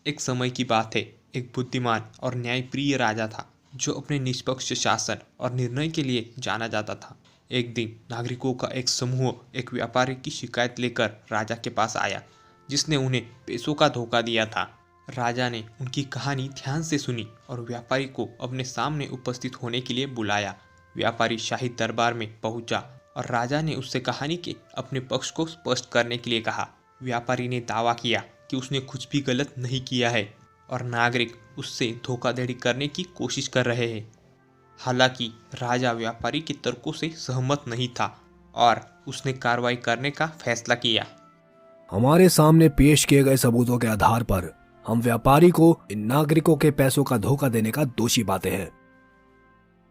एक समय की बात है। एक बुद्धिमान और न्यायप्रिय राजा था जो अपने निष्पक्ष शासन और निर्णय के लिए जाना जाता था। एक दिन नागरिकों का एक समूह एक व्यापारी की शिकायत लेकर राजा के पास आया, जिसने उन्हें पैसों का धोखा दिया था। राजा ने उनकी कहानी ध्यान से सुनी और व्यापारी को अपने सामने उपस्थित होने के लिए बुलाया। व्यापारी शाही दरबार में पहुंचा और राजा ने उससे कहानी के अपने पक्ष को स्पष्ट करने के लिए कहा। व्यापारी ने दावा किया कि उसने कुछ भी गलत नहीं किया है और नागरिक उससे धोखाधड़ी करने की कोशिश कर रहे हैं। हालांकि राजा व्यापारी के तर्कों से सहमत नहीं था और उसने कार्रवाई करने का फैसला किया। हमारे सामने पेश किए गए सबूतों के आधार पर हम व्यापारी को इन नागरिकों के पैसों का धोखा देने का दोषी पाते हैं।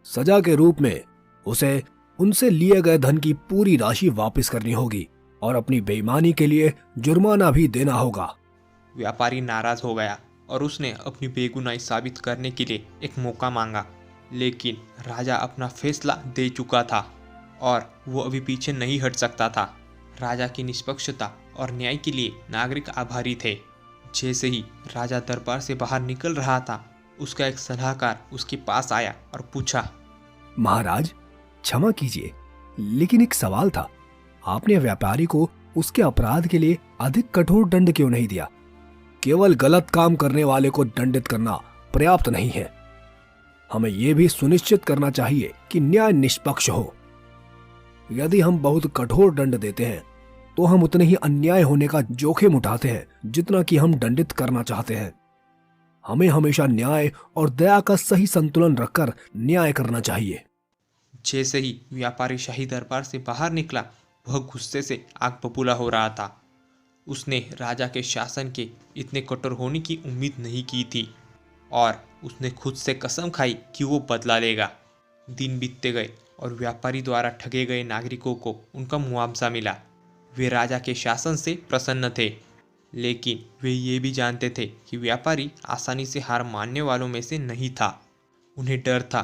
सजा के रूप में उसे उनसे लिए गए धन की पूरी राशि वापस करनी होगी और अपनी बेईमानी के लिए जुर्माना भी देना होगा। व्यापारी नाराज हो गया और उसने अपनी बेगुनाही साबित करने के लिए एक मौका मांगा, लेकिन राजा अपना फैसला दे चुका था और वो अभी पीछे नहीं हट सकता था। राजा की निष्पक्षता और न्याय के लिए नागरिक आभारी थे। जैसे ही राजा दरबार से बाहर निकल रहा था, उसका एक सलाहकार उसके पास आया और पूछा, महाराज, क्षमा कीजिए, लेकिन एक सवाल था। आपने व्यापारी को उसके अपराध के लिए अधिक कठोर दंड क्यों नहीं दिया? केवल गलत काम करने वाले को दंडित करना पर्याप्त नहीं है। हमें यह भी सुनिश्चित करना चाहिए कि न्याय निष्पक्ष हो। यदि हम बहुत कठोर दंड देते हैं तो हम उतने ही अन्याय होने का जोखिम उठाते हैं जितना कि हम दंडित करना चाहते हैं। हमें हमेशा न्याय और दया का सही संतुलन रखकर न्याय करना चाहिए। जैसे ही व्यापारी शाही दरबार से बाहर निकला, वह गुस्से से आग बबूला हो रहा था। उसने राजा के शासन के इतने कठोर होने की उम्मीद नहीं की थी और उसने खुद से कसम खाई कि वो बदला लेगा। दिन बीतते गए और व्यापारी द्वारा ठगे गए नागरिकों को उनका मुआवजा मिला। वे राजा के शासन से प्रसन्न थे, लेकिन वे ये भी जानते थे कि व्यापारी आसानी से हार मानने वालों में से नहीं था। उन्हें डर था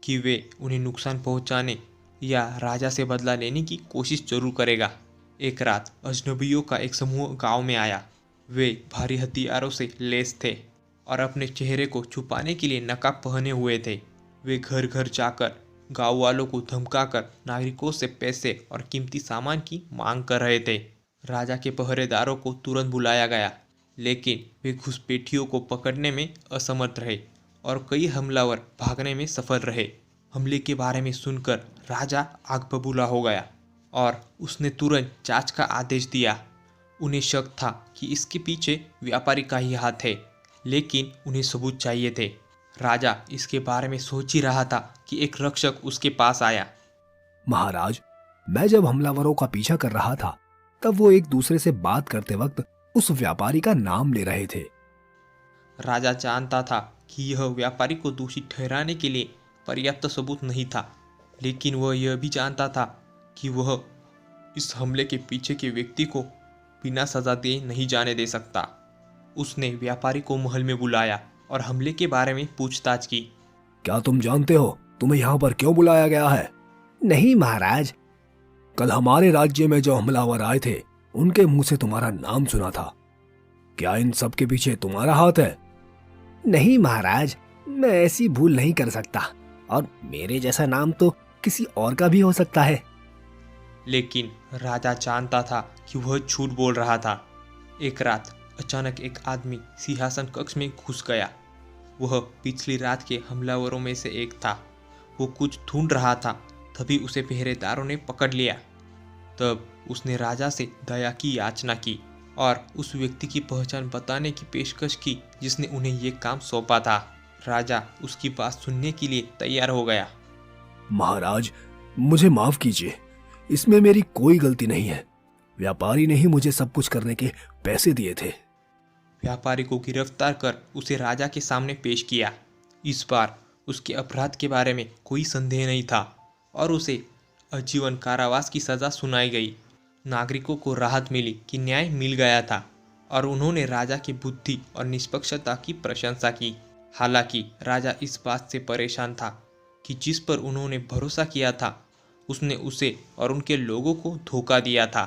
कि वे उन्हें नुकसान पहुंचाने या राजा से बदला लेने की कोशिश जरूर करेगा। एक रात अजनबियों का एक समूह गांव में आया। वे भारी हथियारों से लैस थे और अपने चेहरे को छुपाने के लिए नकाब पहने हुए थे। वे घर घर जाकर गांव वालों को धमकाकर नागरिकों से पैसे और कीमती सामान की मांग कर रहे थे। राजा के पहरेदारों को तुरंत बुलाया गया, लेकिन वे घुसपैठियों को पकड़ने में असमर्थ रहे और कई हमलावर भागने में सफल रहे। हमले के बारे में सुनकर राजा आग बबूला हो गया और उसने तुरंत जांच का आदेश दिया। उन्हें शक था कि इसके पीछे व्यापारी का ही हाथ है, लेकिन उन्हें सबूत चाहिए थे। राजा इसके बारे में सोच ही रहा था कि एक रक्षक उसके पास आया। महाराज, मैं जब हमलावरों का पीछा कर रहा था तब वो एक दूसरे से बात करते वक्त उस व्यापारी का नाम ले रहे थे। राजा जानता था कि यह व्यापारी को दोषी ठहराने के लिए पर्याप्त सबूत नहीं था, लेकिन वह यह भी जानता था कि वह इस हमले के पीछे के व्यक्ति को बिना सजा दे नहीं जाने दे सकता। उसने व्यापारी को महल में बुलाया और हमले के बारे में पूछताछ की। क्या तुम जानते हो तुम्हें यहाँ पर क्यों बुलाया गया है? नहीं महाराज, कल हमारे राज्य में जो हमलावर आए थे उनके मुंह से तुम्हारा नाम सुना था। क्या इन सब के पीछे तुम्हारा हाथ है? नहीं महाराज, मैं ऐसी भूल नहीं कर सकता और मेरे जैसा नाम तो किसी और का भी हो सकता है। लेकिन राजा जानता था कि वह झूठ बोल रहा था। एक रात अचानक एक आदमी सिंहासन कक्ष में घुस गया। वह पिछली रात के हमलावरों में से एक था। वो कुछ ढूंढ रहा था, तभी उसे पहरेदारों ने पकड़ लिया। तब उसने राजा से दया की याचना की और उस व्यक्ति की पहचान बताने की पेशकश की जिसने उन्हें ये काम सौंपा था। राजा उसकी बात सुनने के लिए तैयार हो गया। महाराज, मुझे माफ कीजिए, इसमें मेरी कोई गलती नहीं है। व्यापारी ने ही मुझे सब कुछ करने के पैसे दिए थे। व्यापारी को गिरफ्तार कर उसे राजा के सामने पेश किया। इस बार उसके अपराध के बारे में कोई संदेह नहीं था और उसे आजीवन कारावास की सजा सुनाई गई। नागरिकों को राहत मिली कि न्याय मिल गया था और उन्होंने राजा की बुद्धि और निष्पक्षता की प्रशंसा की। हालांकि राजा इस बात से परेशान था कि जिस पर उन्होंने भरोसा किया था उसने उसे और उनके लोगों को धोखा दिया था।